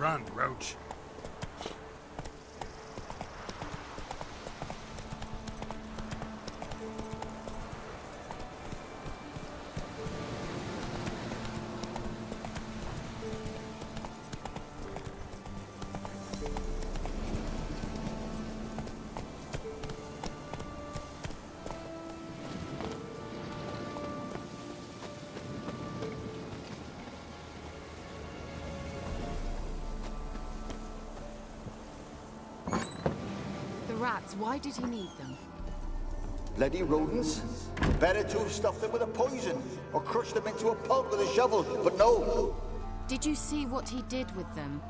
run, Roach. Why did he need them? Bloody rodents. Better to have stuffed them with a poison, or crushed them into a pulp with a shovel, but no. Did you see what he did with them?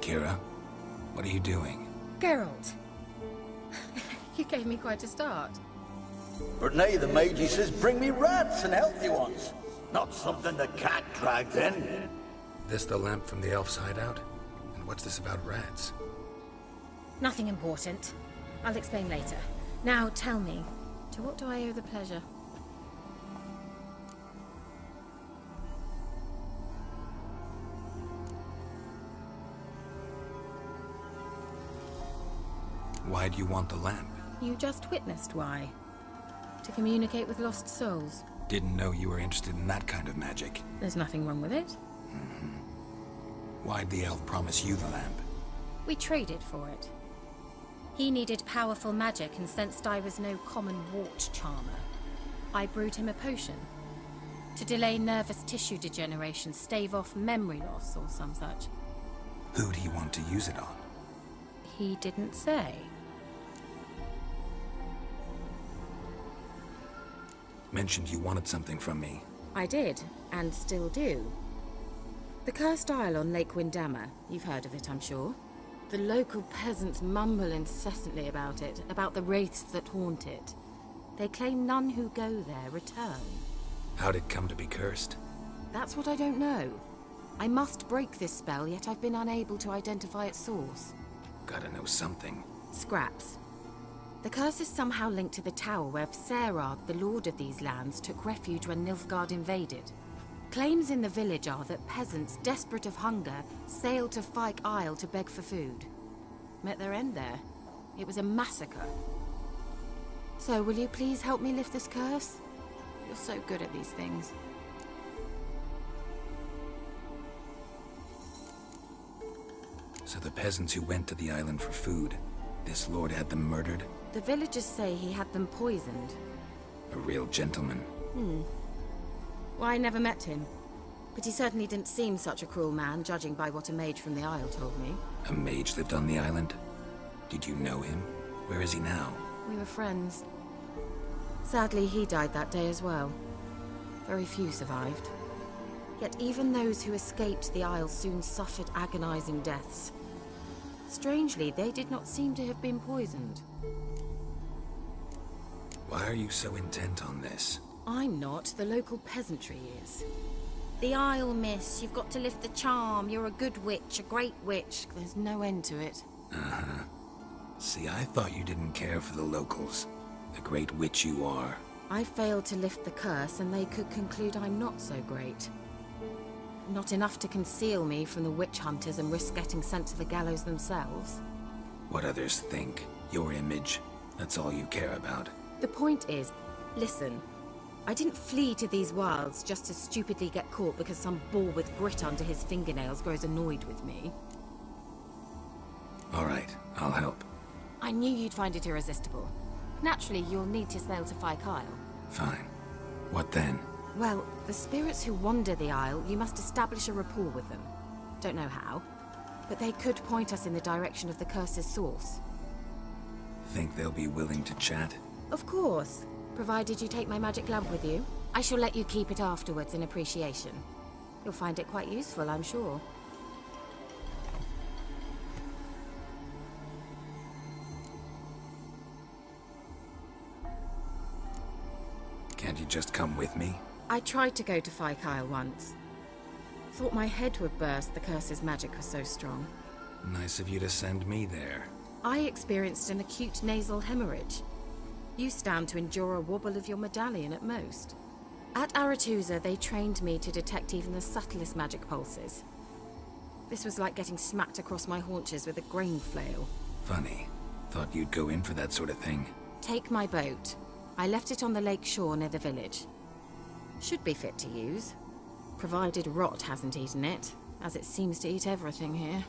Keira, what are you doing? Geralt. You gave me quite a start. But nay, the mage, he says, bring me rats and healthy ones. Not something the cat dragged in. This the lamp from the elf's hideout? And what's this about rats? Nothing important. I'll explain later. Now tell me, to what do I owe the pleasure? Why do you want the lamp? You just witnessed why. To communicate with lost souls. Didn't know you were interested in that kind of magic. There's nothing wrong with it. Why'd the elf promise you the lamp? We traded for it. He needed powerful magic and sensed I was no common wart charmer. I brewed him a potion. To delay nervous tissue degeneration, stave off memory loss or some such. Who'd he want to use it on? He didn't say. Mentioned you wanted something from me. I did, and still do. The cursed isle on Lake Windammer. You've heard of it, I'm sure. The local peasants mumble incessantly about it, about the wraiths that haunt it. They claim none who go there return. How'd it come to be cursed? That's what I don't know. I must break this spell, yet I've been unable to identify its source. Gotta know something. Scraps. The curse is somehow linked to the tower where Serad, the lord of these lands, took refuge when Nilfgaard invaded. Claims in the village are that peasants, desperate of hunger, sailed to Fyke Isle to beg for food. Met their end there. It was a massacre. So, will you please help me lift this curse? You're so good at these things. So the peasants who went to the island for food, this lord had them murdered? The villagers say he had them poisoned. A real gentleman. Well, I never met him. But he certainly didn't seem such a cruel man, judging by what a mage from the Isle told me. A mage lived on the island? Did you know him? Where is he now? We were friends. Sadly, he died that day as well. Very few survived. Yet even those who escaped the Isle soon suffered agonizing deaths. Strangely, they did not seem to have been poisoned. Why are you so intent on this? I'm not. The local peasantry is. The Isle, miss. You've got to lift the charm. You're a good witch, a great witch. There's no end to it. Uh-huh. See, I thought you didn't care for the locals. The great witch you are. I failed to lift the curse, and they could conclude I'm not so great. Not enough to conceal me from the witch hunters and risk getting sent to the gallows themselves. What others think, your image, that's all you care about. The point is, listen, I didn't flee to these wilds just to stupidly get caught because some boar with grit under his fingernails grows annoyed with me. All right, I'll help. I knew you'd find it irresistible. Naturally, you'll need to sail to Fyke Isle. Fine. What then? Well, the spirits who wander the Isle, you must establish a rapport with them. Don't know how, but they could point us in the direction of the curse's source. Think they'll be willing to chat? Of course, provided you take my magic lamp with you. I shall let you keep it afterwards in appreciation. You'll find it quite useful, I'm sure. Can't you just come with me? I tried to go to Fyke Isle once. Thought my head would burst, the curse's magic was so strong. Nice of you to send me there. I experienced an acute nasal hemorrhage. You stand to endure a wobble of your medallion at most. At Aretusa, they trained me to detect even the subtlest magic pulses. This was like getting smacked across my haunches with a grain flail. Funny. Thought you'd go in for that sort of thing. Take my boat. I left it on the lake shore near the village. Should be fit to use. Provided rot hasn't eaten it, as it seems to eat everything here.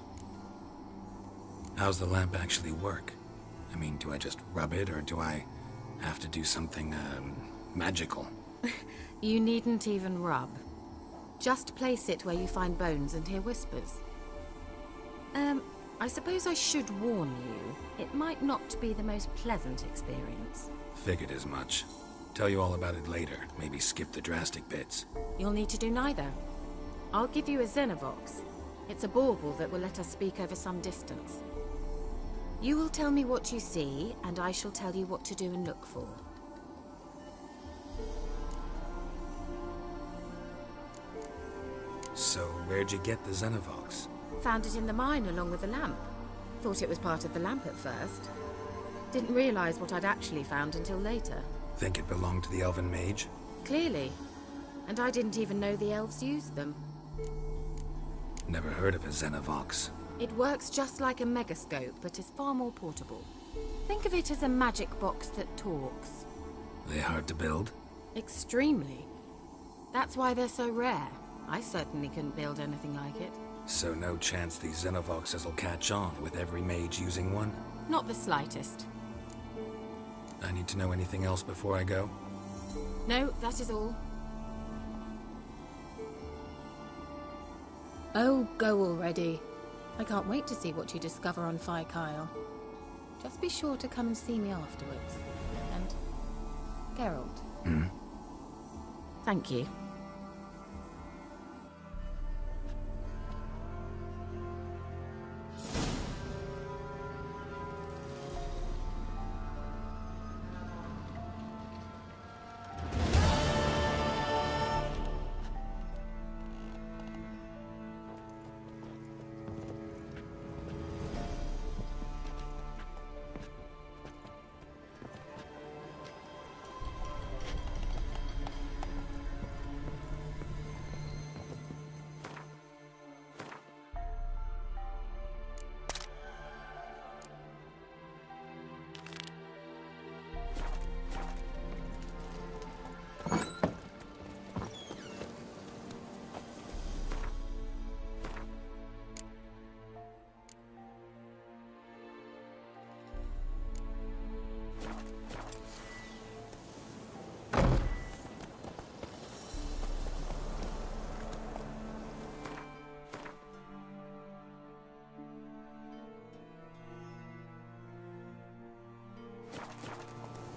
How's the lamp actually work? I mean, do I just rub it, or do I have to do something, magical? You needn't even rub. Just place it where you find bones and hear whispers. I suppose I should warn you, it might not be the most pleasant experience. Figured as much. Tell you all about it later, maybe skip the drastic bits. You'll need to do neither. I'll give you a Xenovox. It's a bauble that will let us speak over some distance. You will tell me what you see, and I shall tell you what to do and look for. So, where'd you get the Xenovox? Found it in the mine along with the lamp. Thought it was part of the lamp at first. Didn't realize what I'd actually found until later. Think it belonged to the elven mage? Clearly. And I didn't even know the elves used them. Never heard of a Xenovox. It works just like a megascope, but is far more portable. Think of it as a magic box that talks. They hard to build? Extremely. That's why they're so rare. I certainly couldn't build anything like it. So no chance these Xenovoxes will catch on with every mage using one? Not the slightest. I need to know anything else before I go? No, that is all. Oh, go already. I can't wait to see what you discover on Phi Kyle. Just be sure to come and see me afterwards. And... Geralt. Hmm? Thank you.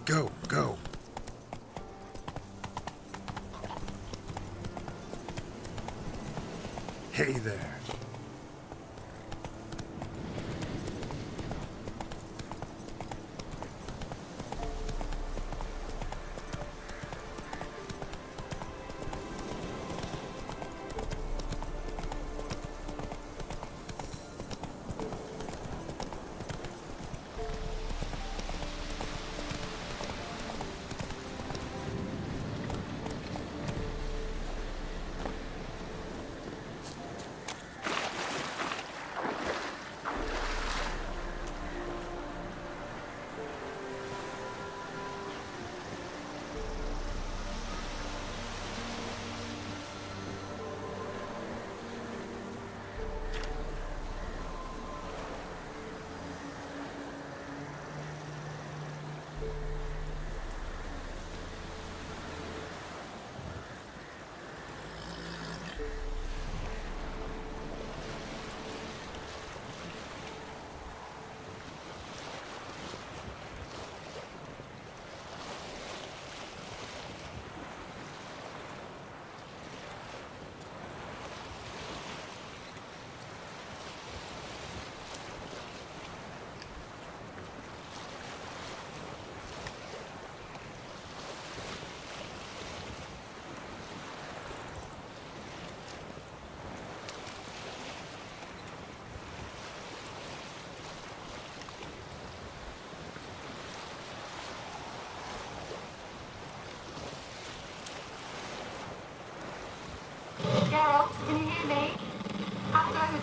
Go, go. Hey there.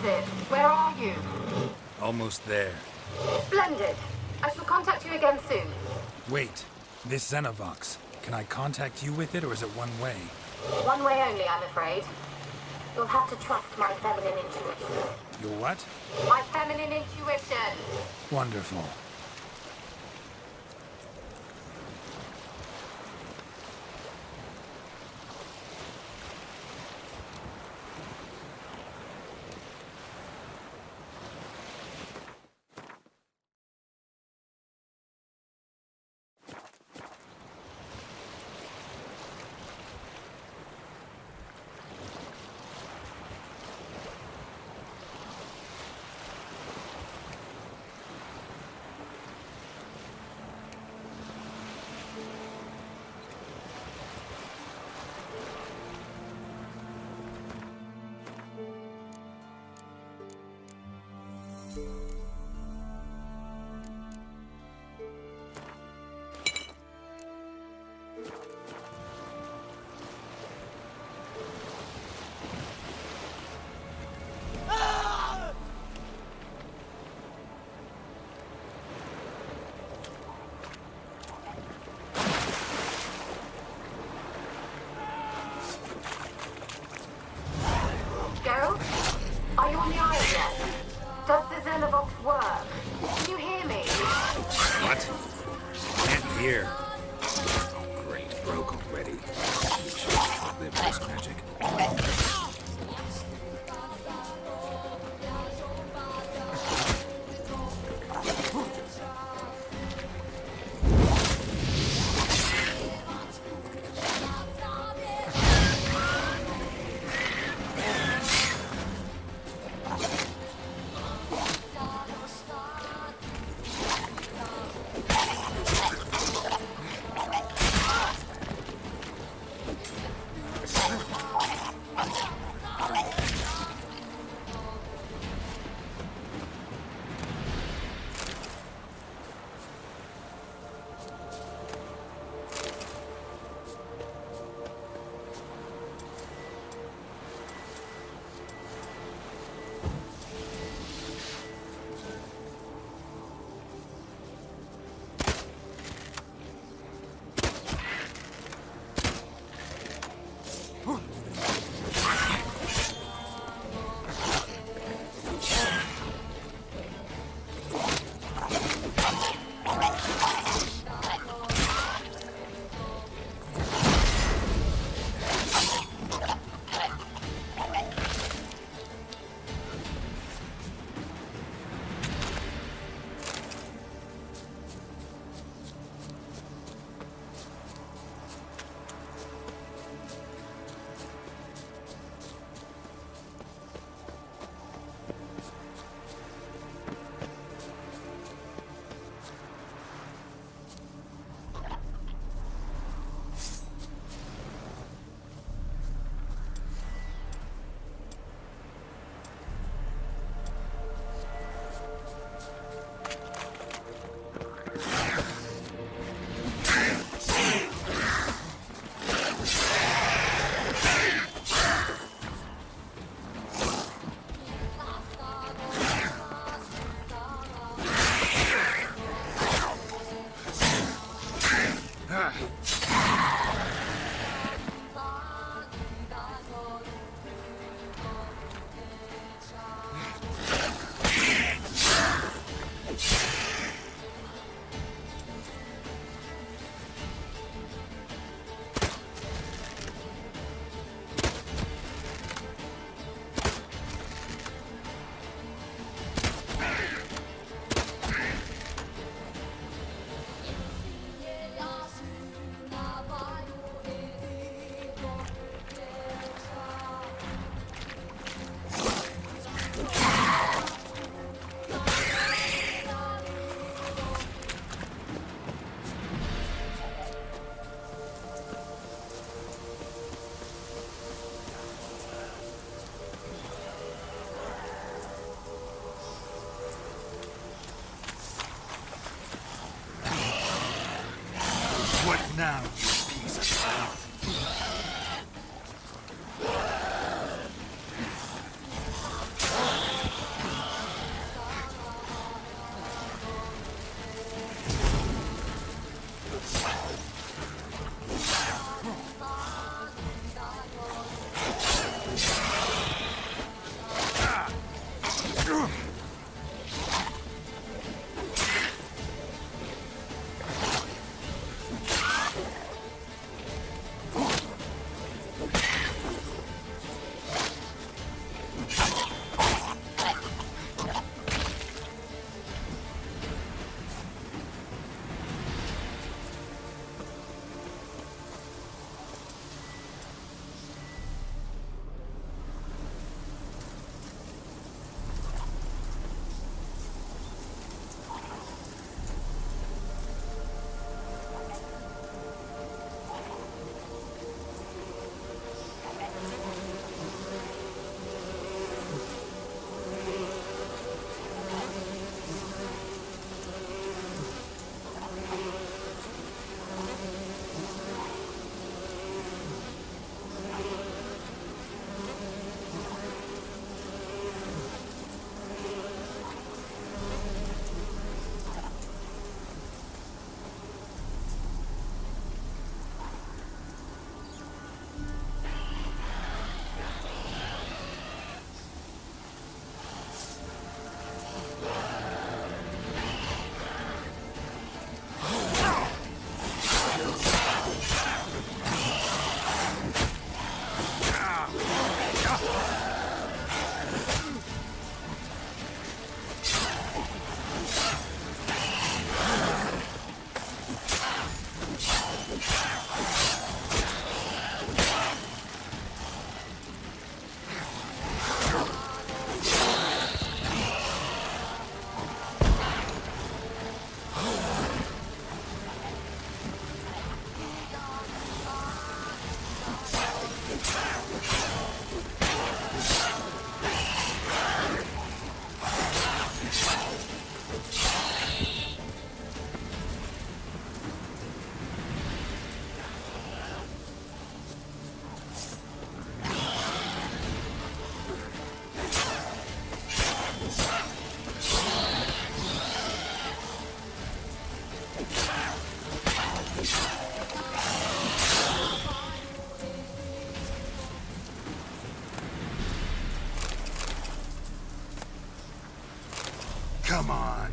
is it? Where are you? Almost there. Splendid. I shall contact you again soon. Wait, this Xenovox. Can I contact you with it, or is it one way? One way only, I'm afraid. You'll have to trust my feminine intuition. Your what? My feminine intuition. Wonderful. Geralt? Are you on the island yet? Does the Xenovox work? Can you hear me? What? Can't hear. Oh, great. Broke already. You should live this magic. now, you piece of stuff. Come on.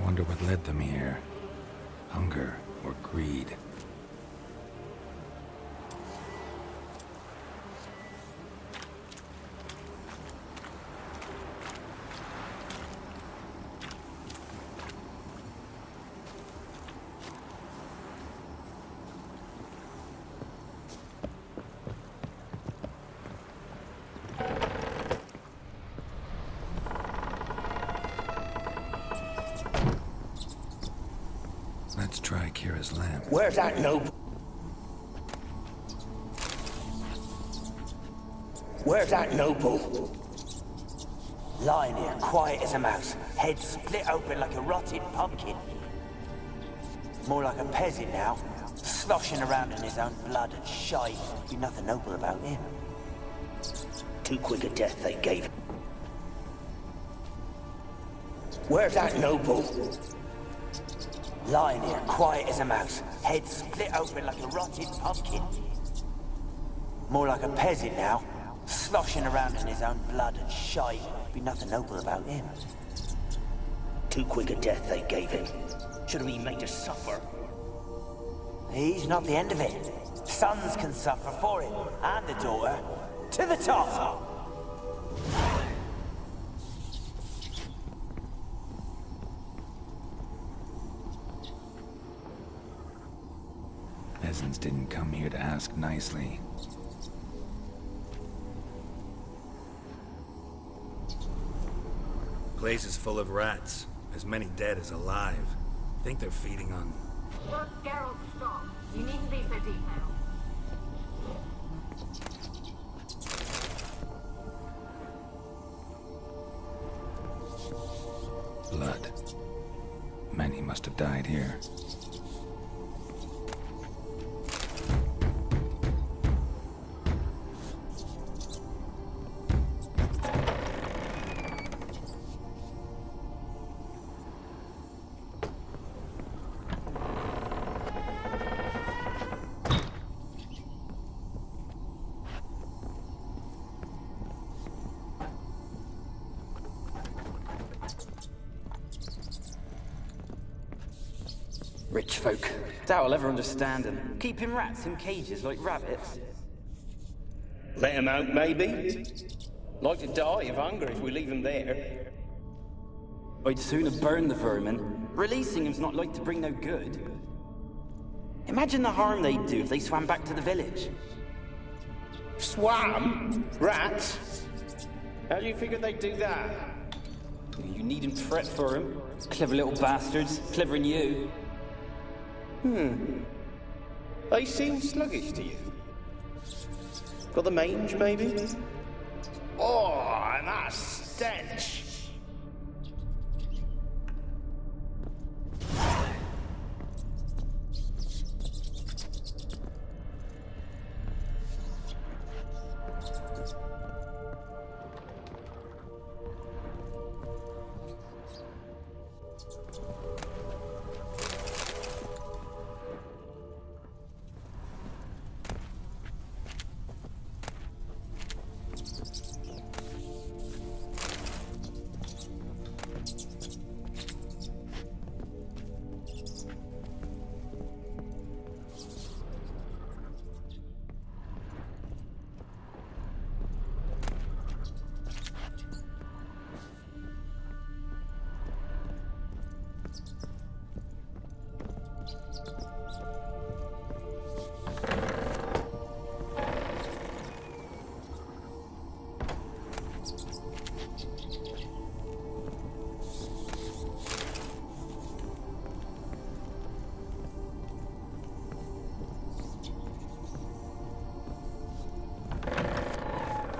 Wonder what led them here. Hunger or greed? Let's try Kira's lamp. Where's that noble? Where's that noble? Lying here, quiet as a mouse, head split open like a rotted pumpkin. More like a peasant now, sloshing around in his own blood and shite. Be nothing noble about him. Too quick a death they gave him. Where's that noble? Lying here, quiet as a mouse, head split open like a rotted pumpkin. More like a peasant now, sloshing around in his own blood and shite. Be nothing noble about him. Too quick a death they gave him. Should have been made to suffer. He's not the end of it. Sons can suffer for him, and the daughter. To the top! Peasants didn't come here to ask nicely. Place is full of rats. As many dead as alive. Think they're feeding on... Look, Geralt, stop. You needn't be so detailed. blood. Many must have died here. Rich folk. Doubt I'll ever understand them. Keeping rats in cages like rabbits. Let them out, maybe? Like to die of hunger if we leave them there. I'd sooner burn the vermin. Releasing them's not like to bring no good. Imagine the harm they'd do if they swam back to the village. Swam? Rats? How do you figure they'd do that? You needn't fret for them. Clever little bastards. Cleverer than you. They seem sluggish to you. Got the mange, maybe? Oh, and that stench!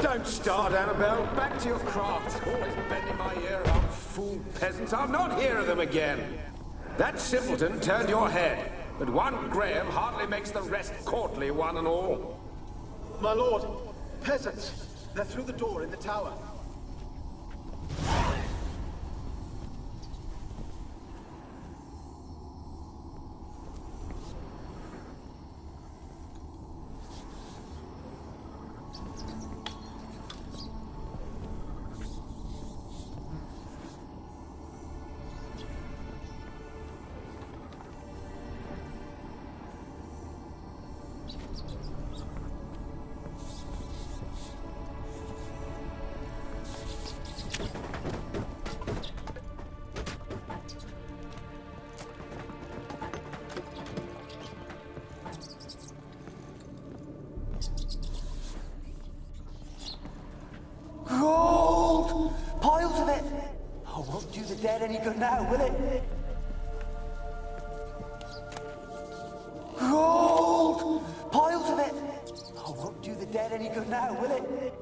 Don't start, Annabelle. Back to your craft. Always bending my ear about fool peasants. I'll not hear of them again. That simpleton turned your head, but one Graham hardly makes the rest courtly, one and all. My lord, peasants. They're through the door in the tower. Gold! Piles of it! Oh, won't do the dead any good now, will it? Gold! Piles of it! Oh, won't do the dead any good now, will it?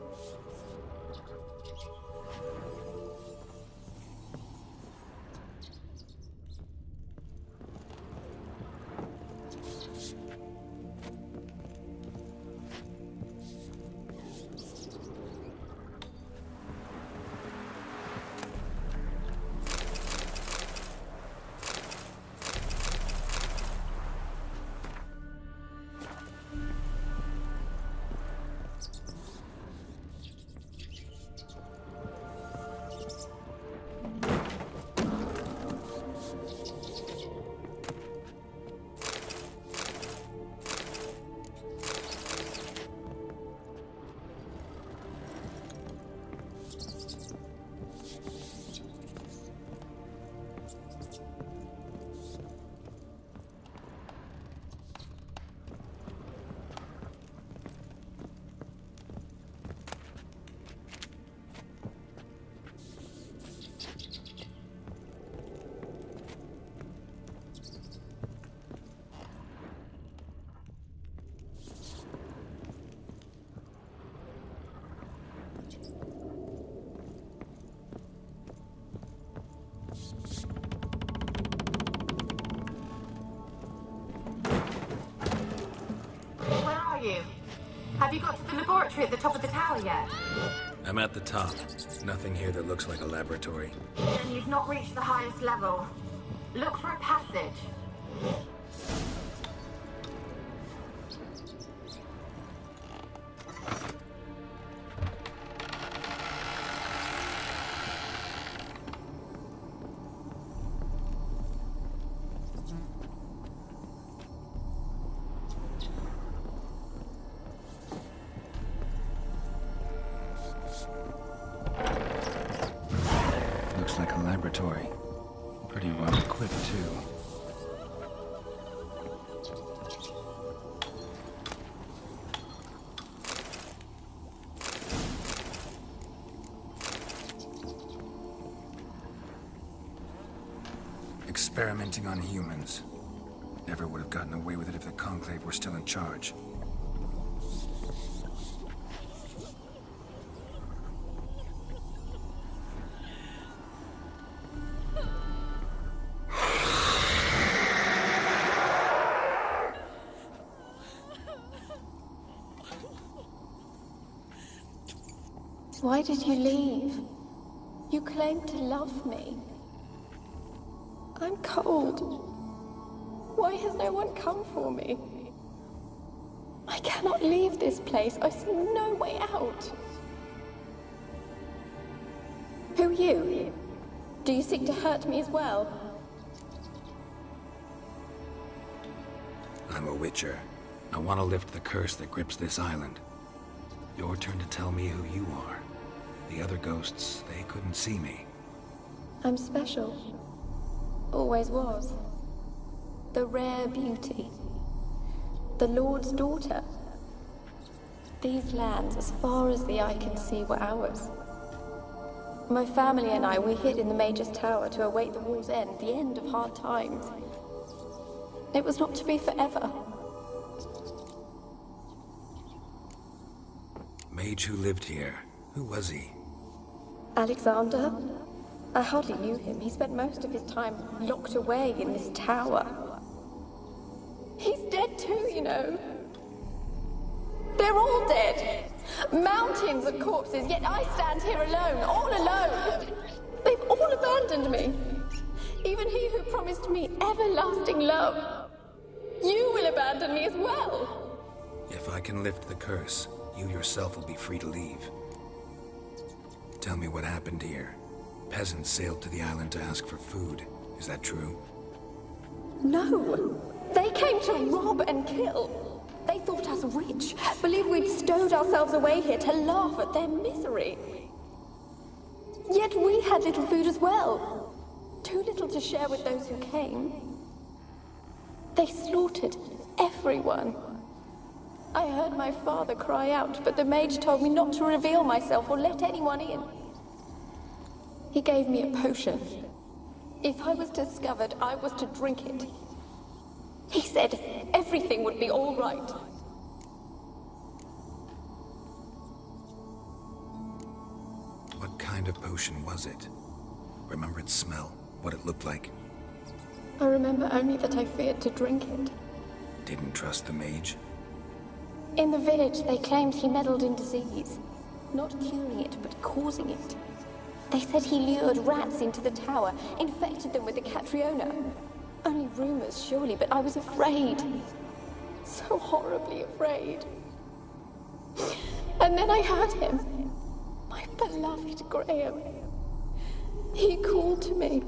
Have you got to the laboratory at the top of the tower yet? I'm at the top. Nothing here that looks like a laboratory. Then you've not reached the highest level. Look for a passage. Looks like a laboratory. Pretty well equipped, too. Experimenting on humans. Never would have gotten away with it if the Conclave were still in charge. Why did you leave? You claimed to love me. I'm cold. Why has no one come for me? I cannot leave this place. I see no way out. Who are you? Do you seek to hurt me as well? I'm a Witcher. I want to lift the curse that grips this island. Your turn to tell me who you are. The other ghosts, they couldn't see me. I'm special. Always was. The rare beauty. The Lord's daughter. These lands, as far as the eye can see, were ours. My family and I, we hid in the Mage's Tower to await the war's end, the end of hard times. It was not to be forever. Mage who lived here. Who was he? Alexander? I hardly knew him. He spent most of his time locked away in this tower. He's dead too, you know. They're all dead. Mountains of corpses, yet I stand here alone, all alone. They've all abandoned me. Even he who promised me everlasting love. You will abandon me as well. If I can lift the curse, you yourself will be free to leave. Tell me what happened here. Peasants sailed to the island to ask for food. Is that true? No. They came to rob and kill. They thought us rich, believed we'd stowed ourselves away here to laugh at their misery. Yet we had little food as well. Too little to share with those who came. They slaughtered everyone. I heard my father cry out, but the mage told me not to reveal myself or let anyone in. He gave me a potion. If I was discovered, I was to drink it. He said everything would be all right. What kind of potion was it? Remember its smell? What it looked like? I remember only that I feared to drink it. Didn't trust the mage? In the village, they claimed he meddled in disease. Not curing it, but causing it. They said he lured rats into the tower, infected them with the Catriona. Only rumors, surely, but I was afraid. So horribly afraid. And then I heard him. My beloved Graham. He called to me.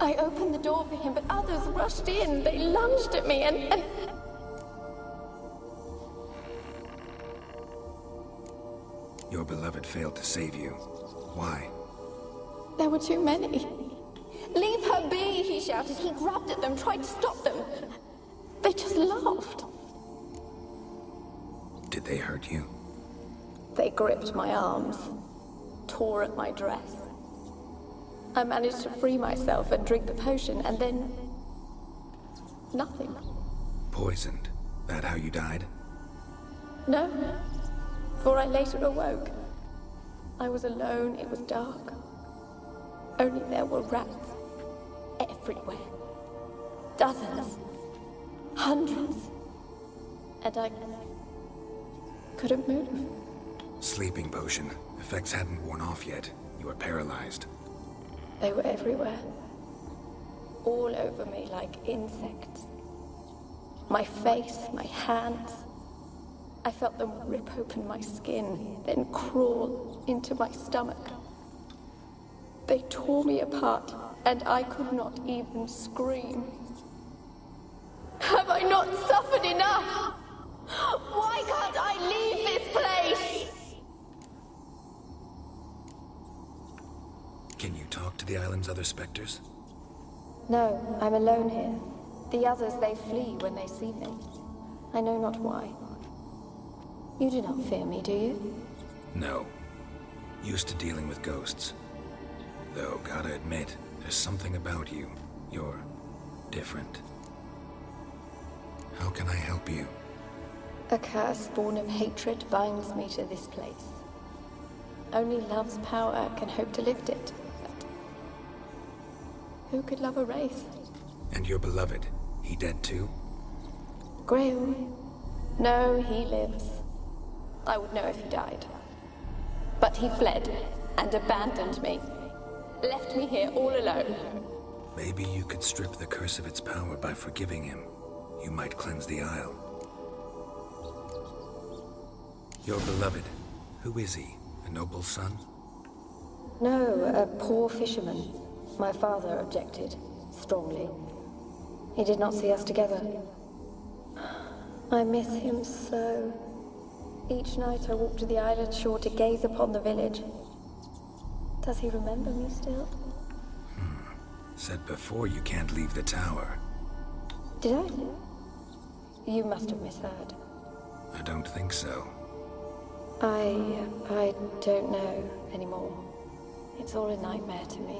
I opened the door for him, but others rushed in. They lunged at me and... Your beloved failed to save you. Why? There were too many. Leave her be, he shouted. He grabbed at them, tried to stop them. They just laughed. Did they hurt you? They gripped my arms, tore at my dress. I managed to free myself and drink the potion, and then... nothing. Poisoned? That how you died? No, for I later awoke. I was alone, it was dark. Only there were rats everywhere. Dozens. Hundreds. And I couldn't move. Sleeping potion. Effects hadn't worn off yet. You were paralyzed. They were everywhere. All over me like insects. My face, my hands. I felt them rip open my skin, then crawl into my stomach. They tore me apart, and I could not even scream. Have I not suffered enough? Why can't I leave this place? Can you talk to the island's other specters? No, I'm alone here. The others, they flee when they see me. I know not why. You do not fear me, do you? No. Used to dealing with ghosts. Though, gotta admit, there's something about you. You're different. How can I help you? A curse born of hatred binds me to this place. Only love's power can hope to lift it. But who could love a race? And your beloved, he dead too? Graham? No, he lives. I would know if he died. But he fled and abandoned me. Left me here all alone. Maybe you could strip the curse of its power by forgiving him. You might cleanse the Isle. Your beloved, who is he? A noble son? No, a poor fisherman. My father objected, strongly. He did not see us together. I miss him so. Each night I walk to the island shore to gaze upon the village. Does he remember me still? Said before you can't leave the tower. Did I? You must have misheard. I don't think so. I don't know anymore. It's all a nightmare to me.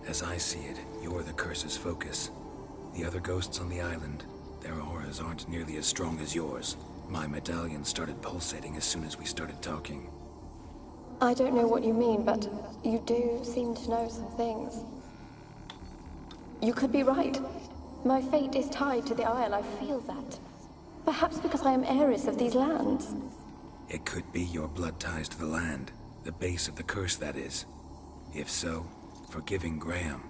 As I see it, you're the curse's focus. The other ghosts on the island, their auras aren't nearly as strong as yours. My medallion started pulsating as soon as we started talking. I don't know what you mean, but you do seem to know some things. You could be right. My fate is tied to the Isle, I feel that. Perhaps because I am heiress of these lands. It could be your blood ties to the land, the base of the curse, that is. If so, forgiving Graham,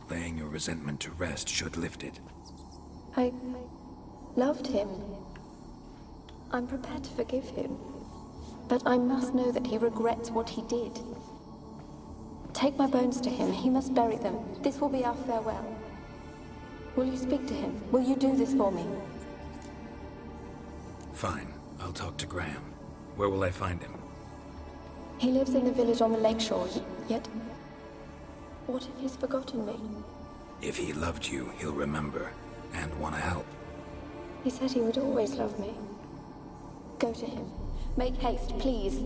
laying your resentment to rest should lift it. I loved him. I'm prepared to forgive him. But I must know that he regrets what he did. Take my bones to him. He must bury them. This will be our farewell. Will you speak to him? Will you do this for me? Fine. I'll talk to Graham. Where will I find him? He lives in the village on the lakeshore, yet... What if he's forgotten me? If he loved you, he'll remember, and want to help. He said he would always love me. Go to him. Make haste, please.